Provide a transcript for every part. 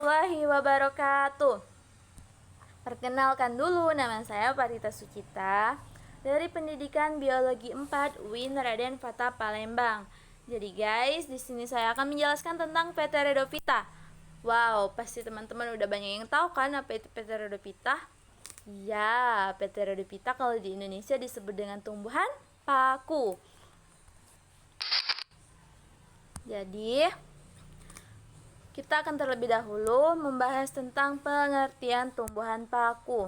Warahmatullahi wabarakatuh. Perkenalkan dulu, nama saya Parita Sucita dari Pendidikan Biologi 4 UIN Raden Fata Palembang. Jadi guys, di sini saya akan menjelaskan tentang Pteridophyta. Wow, pasti teman-teman udah banyak yang tahu kan apa itu Pteridophyta? Ya, Pteridophyta kalau di Indonesia disebut dengan tumbuhan paku. Jadi, kita akan terlebih dahulu membahas tentang pengertian tumbuhan paku.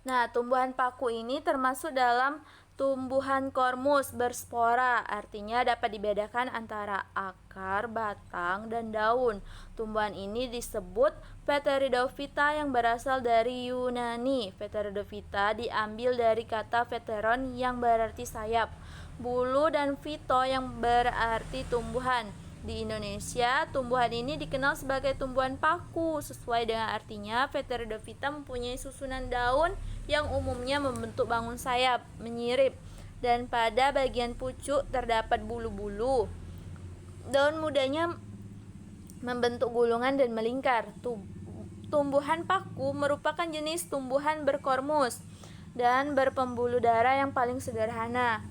Nah, tumbuhan paku ini termasuk dalam tumbuhan kormus berspora, artinya dapat dibedakan antara akar, batang, dan daun. Tumbuhan ini disebut Pteridophyta yang berasal dari Yunani. Pteridophyta diambil dari kata pteron yang berarti sayap, bulu, dan phyto yang berarti tumbuhan. Di Indonesia, tumbuhan ini dikenal sebagai tumbuhan paku. Sesuai dengan artinya, Pteridophyta mempunyai susunan daun yang umumnya membentuk bangun sayap, menyirip, dan pada bagian pucuk terdapat bulu-bulu. Daun mudanya membentuk gulungan dan melingkar. Tumbuhan paku merupakan jenis tumbuhan berkormus dan berpembuluh darah yang paling sederhana.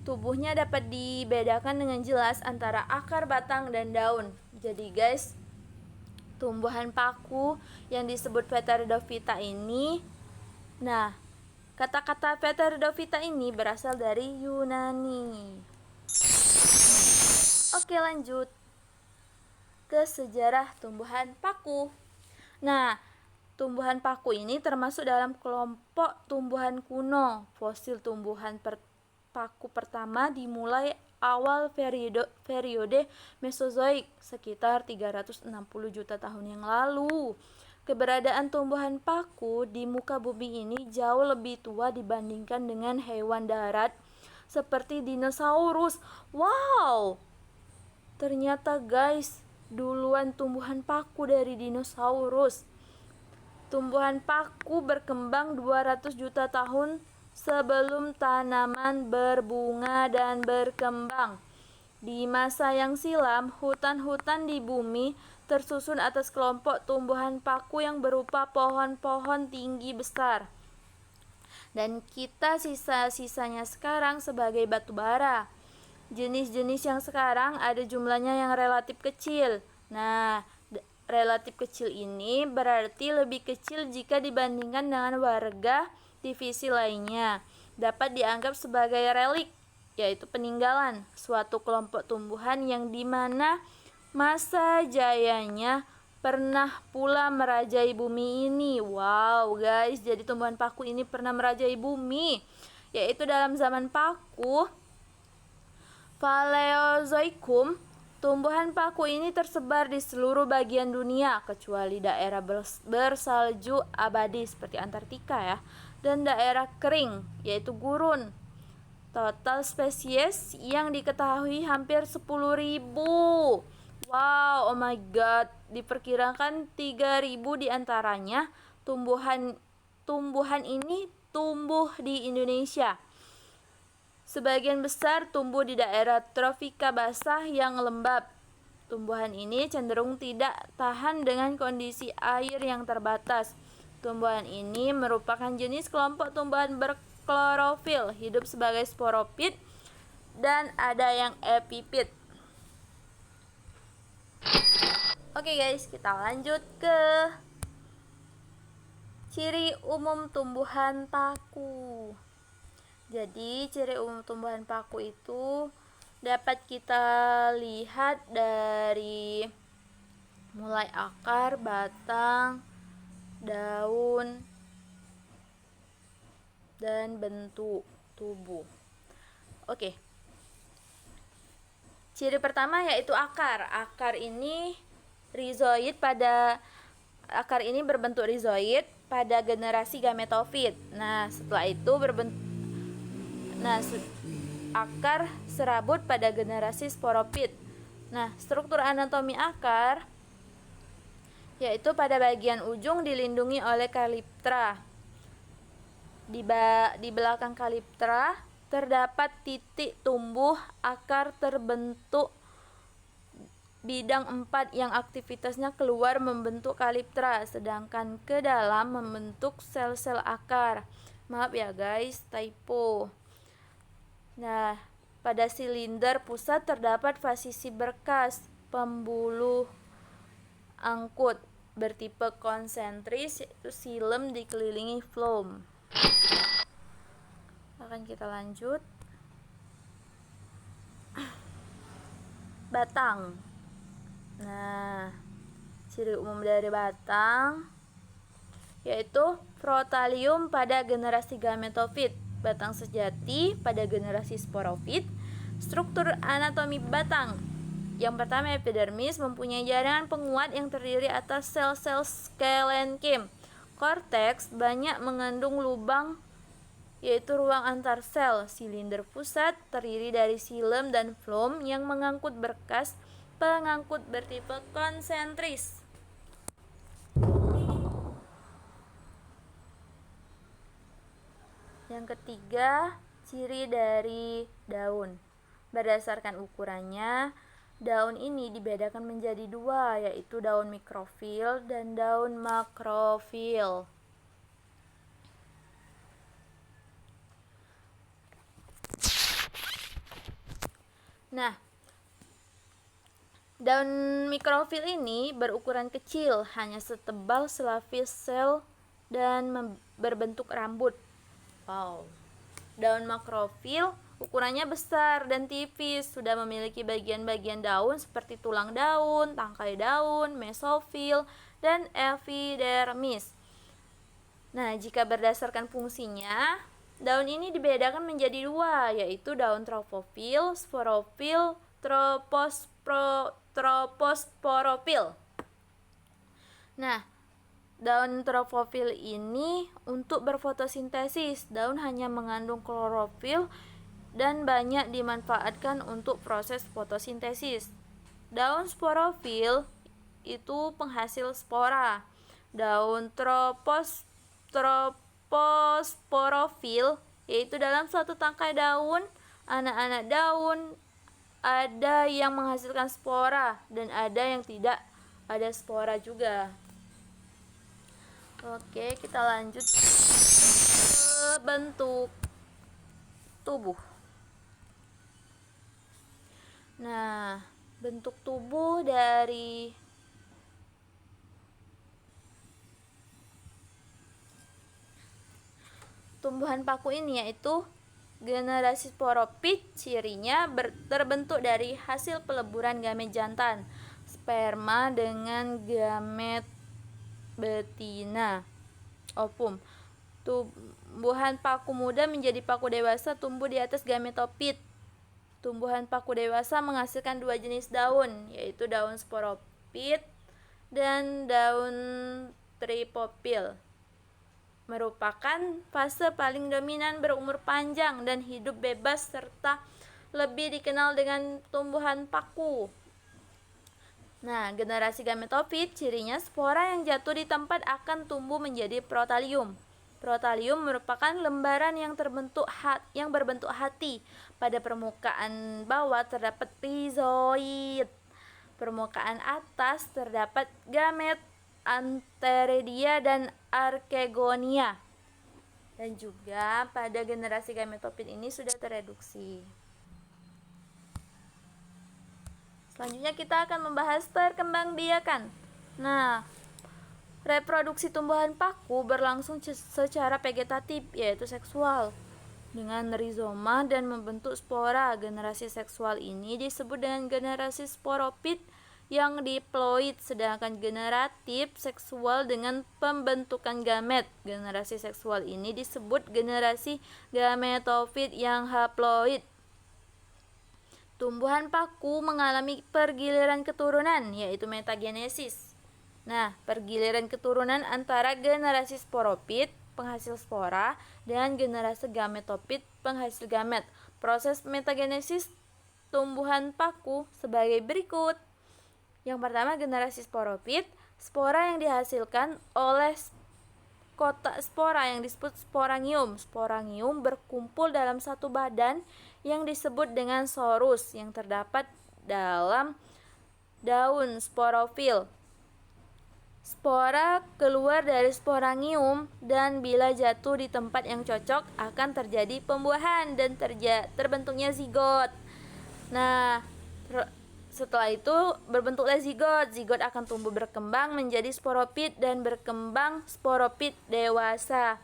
Tubuhnya dapat dibedakan dengan jelas antara akar, batang, dan daun. Jadi guys, tumbuhan paku yang disebut Pteridophyta ini, nah, kata-kata Pteridophyta ini berasal dari Yunani. Oke, lanjut ke sejarah tumbuhan paku. Nah, tumbuhan paku ini termasuk dalam kelompok tumbuhan kuno. Fosil tumbuhan paku pertama dimulai awal periode Mesozoik sekitar 360 juta tahun yang lalu. Keberadaan tumbuhan paku di muka bumi ini jauh lebih tua dibandingkan dengan hewan darat seperti dinosaurus. Wow! Ternyata guys, duluan tumbuhan paku dari dinosaurus. Tumbuhan paku berkembang 200 juta tahun sebelum tanaman berbunga dan berkembang. Di masa yang silam, hutan-hutan di bumi tersusun atas kelompok tumbuhan paku yang berupa pohon-pohon tinggi besar. Dan kita sisa-sisanya sekarang sebagai batu bara. Jenis-jenis yang sekarang ada jumlahnya yang relatif kecil. Nah, relatif kecil ini berarti lebih kecil jika dibandingkan dengan warga divisi lainnya. Dapat dianggap sebagai relik, yaitu peninggalan suatu kelompok tumbuhan yang dimana masa jayanya pernah pula merajai bumi ini. Wow guys, jadi tumbuhan paku ini pernah merajai bumi, yaitu dalam zaman paku Paleozoikum. Tumbuhan paku ini tersebar di seluruh bagian dunia kecuali daerah bersalju abadi seperti Antartika ya, dan daerah kering yaitu gurun. Total spesies yang diketahui hampir 10.000. Wow, oh my god, diperkirakan 3.000 diantaranya tumbuhan ini tumbuh di Indonesia. Sebagian besar tumbuh di daerah tropika basah yang lembab. Tumbuhan ini cenderung tidak tahan dengan kondisi air yang terbatas. Tumbuhan ini merupakan jenis kelompok tumbuhan berklorofil, hidup sebagai sporopit, dan ada yang epipit. Oke guys, kita lanjut ke ciri umum tumbuhan paku. Jadi ciri umum tumbuhan paku itu dapat kita lihat dari mulai akar, batang, daun, dan bentuk tubuh. Oke. Ciri pertama yaitu akar. Akar ini berbentuk rizoid pada generasi gametofit. Nah, setelah itu akar serabut pada generasi sporopit. Nah, struktur anatomi akar yaitu pada bagian ujung dilindungi oleh kaliptra. Di belakang kaliptra terdapat titik tumbuh akar terbentuk bidang 4 yang aktivitasnya keluar membentuk kaliptra, sedangkan ke dalam membentuk sel-sel akar. Maaf ya guys, typo. Nah, pada silinder pusat terdapat fasisi berkas, pembuluh angkut bertipe konsentris, yaitu silem dikelilingi floem. Akan kita lanjut. Batang. Nah, ciri umum dari batang yaitu protalium pada generasi gametofit, batang sejati pada generasi sporofit. Struktur anatomi batang. Yang pertama, epidermis mempunyai jaringan penguat yang terdiri atas sel-sel sklenkim. Korteks banyak mengandung lubang yaitu ruang antar sel. Silinder pusat terdiri dari silem dan floem yang mengangkut berkas pengangkut bertipe konsentris. Yang ketiga, ciri dari daun. Berdasarkan ukurannya, daun ini dibedakan menjadi dua, yaitu daun mikrofil dan daun makrofil. Nah, daun mikrofil ini berukuran kecil, hanya setebal selapis sel dan berbentuk rambut. Wow. Daun makrofil ukurannya besar dan tipis, sudah memiliki bagian-bagian daun seperti tulang daun, tangkai daun, mesofil, dan epidermis. Nah, jika berdasarkan fungsinya, daun ini dibedakan menjadi dua, yaitu daun tropofil, sporofil, troposporofil. Nah, daun tropofil ini untuk berfotosintesis. Daun hanya mengandung klorofil dan banyak dimanfaatkan untuk proses fotosintesis. Daun sporofil itu penghasil spora. Daun troposporofil yaitu dalam suatu tangkai daun, anak-anak daun ada yang menghasilkan spora dan ada yang tidak ada spora juga. Oke, kita lanjut ke bentuk tubuh. Nah, bentuk tubuh dari tumbuhan paku ini yaitu generasi sporopit. Cirinya terbentuk dari hasil peleburan gamet jantan, sperma dengan gamet betina, ovum. Tumbuhan paku muda menjadi paku dewasa tumbuh di atas gametopit. Tumbuhan paku dewasa menghasilkan dua jenis daun, yaitu daun sporopit dan daun tripopil. Merupakan fase paling dominan, berumur panjang dan hidup bebas, serta lebih dikenal dengan tumbuhan paku. Nah, generasi gametofit cirinya spora yang jatuh di tempat akan tumbuh menjadi protalium. Protalium merupakan lembaran yang berbentuk hati. Pada permukaan bawah terdapat rhizoid. Permukaan atas terdapat gamet, antheridia dan arkegonia. Dan juga pada generasi gametofit ini sudah tereduksi. Selanjutnya kita akan membahas perkembangbiakan. Nah, reproduksi tumbuhan paku berlangsung secara vegetatif, yaitu seksual, dengan rizoma dan membentuk spora. Generasi seksual ini disebut dengan generasi sporopit yang diploid, sedangkan generatif seksual dengan pembentukan gamet. Generasi seksual ini disebut generasi gametofit yang haploid. Tumbuhan paku mengalami pergiliran keturunan, yaitu metagenesis. Nah, pergiliran keturunan antara generasi sporopit, penghasil spora, dan generasi gametopit, penghasil gamet. Proses metagenesis tumbuhan paku sebagai berikut. Yang pertama, generasi sporopit, spora yang dihasilkan oleh kotak spora yang disebut sporangium. Sporangium berkumpul dalam satu badan yang disebut dengan sorus yang terdapat dalam daun sporofil. Spora keluar dari sporangium dan bila jatuh di tempat yang cocok akan terjadi pembuahan dan terbentuknya zigot. Nah, setelah itu berbentuklah zigot. Zigot akan tumbuh berkembang menjadi sporopit dan berkembang sporopit dewasa.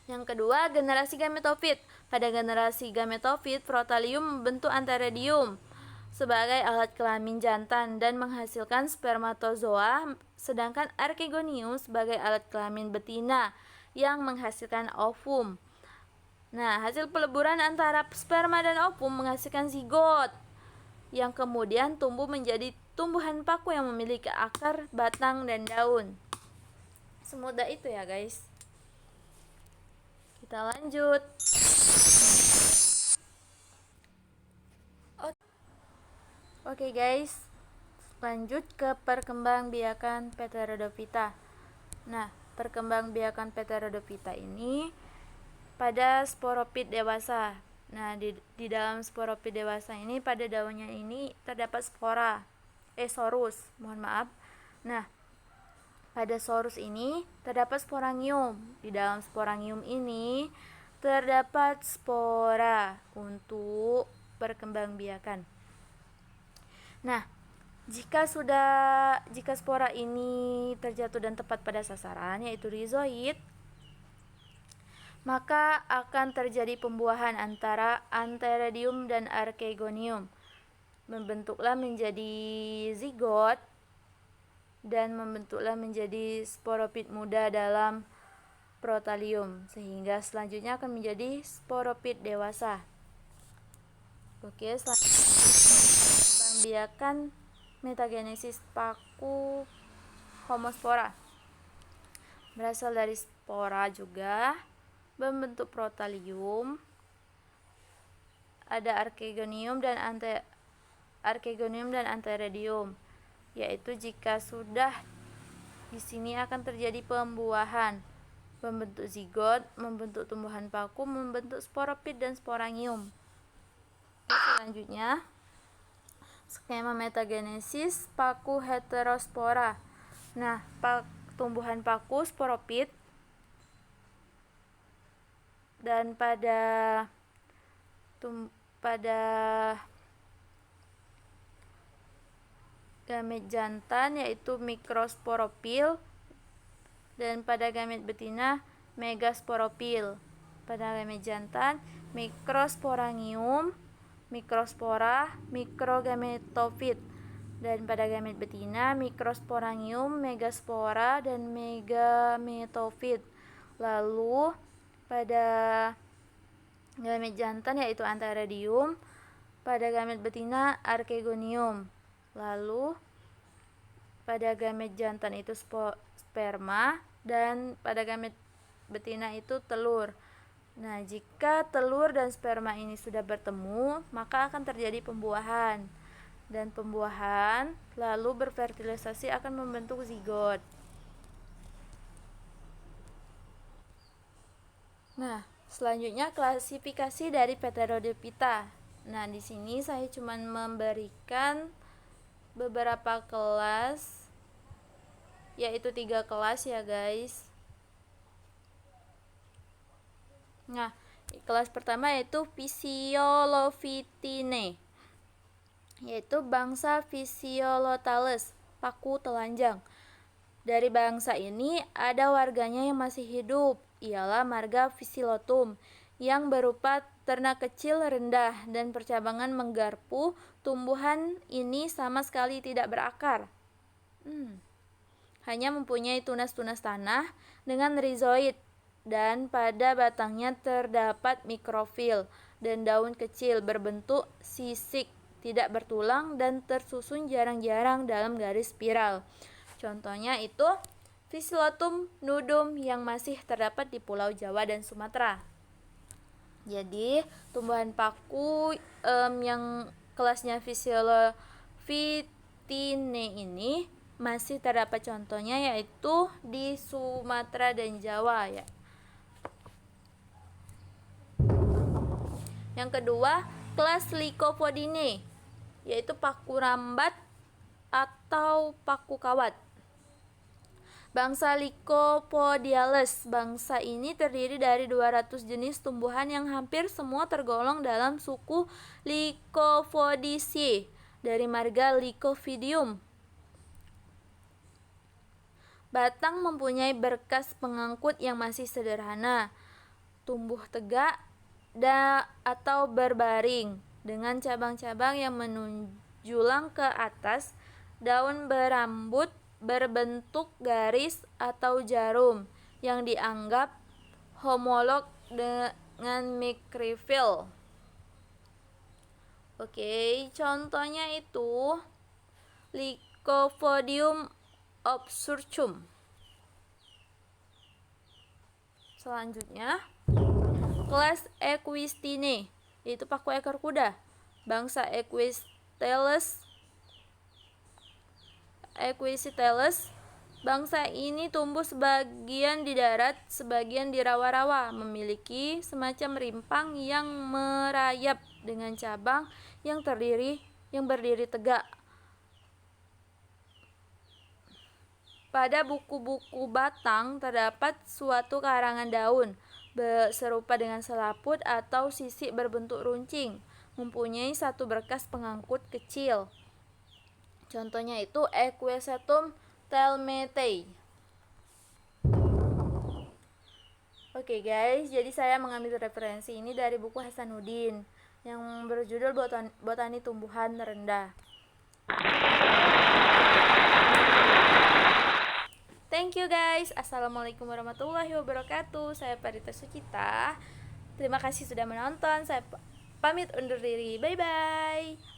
Yang kedua, generasi gametofit. Pada generasi gametofit, protalium membentuk anteredium sebagai alat kelamin jantan dan menghasilkan spermatozoa, sedangkan archegonium sebagai alat kelamin betina yang menghasilkan ovum. Nah, hasil peleburan antara sperma dan ovum menghasilkan zigot yang kemudian tumbuh menjadi tumbuhan paku yang memiliki akar, batang, dan daun. Semudah itu ya guys. Kita lanjut. Oke guys, lanjut ke perkembangbiakan Pteridophyta. Nah, perkembangbiakan Pteridophyta ini pada sporopit dewasa. Nah, di dalam sporopit dewasa ini pada daunnya ini terdapat sorus, mohon maaf. Nah, pada sorus ini terdapat sporangium. Di dalam sporangium ini terdapat spora untuk perkembangbiakan. Nah, jika spora ini terjatuh dan tepat pada sasaran, yaitu rizoid, maka akan terjadi pembuahan antara anteredium dan archegonium. Membentuklah menjadi zigot dan membentuklah menjadi sporopit muda dalam protalium, sehingga selanjutnya akan menjadi sporopit dewasa. Oke, perkembangbiakan metagenesis paku homospora. Berasal dari spora juga, membentuk protalium. Ada archegonium dan anteredium, yaitu jika sudah di sini akan terjadi pembuahan, membentuk zigot, membentuk tumbuhan paku, membentuk sporopit dan sporangium. Selanjutnya, skema metagenesis paku heterospora. Nah, tumbuhan paku sporopit dan pada gamet jantan yaitu mikrosporopil dan pada gamet betina megasporopil. Pada gamet jantan mikrosporangium, mikrospora, mikrogametofit, dan pada gamet betina mikrosporangium, megaspora, dan megametofit. Lalu pada gamet jantan yaitu anteredium, pada gamet betina archegonium. Lalu pada gamet jantan itu sperma dan pada gamet betina itu telur. Nah, jika telur dan sperma ini sudah bertemu, maka akan terjadi pembuahan. Dan pembuahan lalu berfertilisasi akan membentuk zigot. Nah, selanjutnya klasifikasi dari Pteridophyta. Nah, di sini saya cuma memberikan beberapa kelas, yaitu 3 kelas ya guys. Nah, kelas pertama yaitu Physiolophytinae, yaitu bangsa Physiolotales, paku telanjang. Dari bangsa ini ada warganya yang masih hidup, ialah marga Physilotum, yang berupa ternak kecil rendah dan percabangan menggarpu. Tumbuhan ini sama sekali tidak berakar. Hanya mempunyai tunas-tunas tanah dengan rizoid, dan pada batangnya terdapat mikrofil dan daun kecil berbentuk sisik, tidak bertulang dan tersusun jarang-jarang dalam garis spiral. Contohnya itu Physilotum nudum yang masih terdapat di Pulau Jawa dan Sumatera. Jadi tumbuhan paku yang kelasnya Physiolophytinae ini masih terdapat contohnya yaitu di Sumatera dan Jawa ya. Yang kedua, kelas Lycopodidae. yaitu paku rambat atau paku kawat. Bangsa Lycopodiales. Bangsa ini terdiri dari 200 jenis tumbuhan yang hampir semua tergolong dalam suku Lycopodiaceae dari marga Lycophydium. Batang mempunyai berkas pengangkut yang masih sederhana, tumbuh tegak atau berbaring dengan cabang-cabang yang menjulang ke atas. Daun berambut berbentuk garis atau jarum yang dianggap homolog dengan Microphyle. Oke, contohnya itu Lycopodium obscurus. Selanjutnya, kelas Equistinae, yaitu paku ekor kuda. Bangsa Equisiteles. Bangsa ini tumbuh sebagian di darat, sebagian di rawa-rawa, memiliki semacam rimpang yang merayap dengan cabang yang berdiri tegak. Pada buku-buku batang terdapat suatu karangan daun serupa dengan selaput atau sisik berbentuk runcing, mempunyai satu berkas pengangkut kecil. Contohnya itu Equisetum telmetae. Oke guys, jadi saya mengambil referensi ini dari buku Hasanuddin yang berjudul Botani Tumbuhan Rendah. Thank you guys. Assalamualaikum warahmatullahi wabarakatuh. Saya Parita Sucita. Terima kasih sudah menonton. Saya pamit undur diri. Bye bye.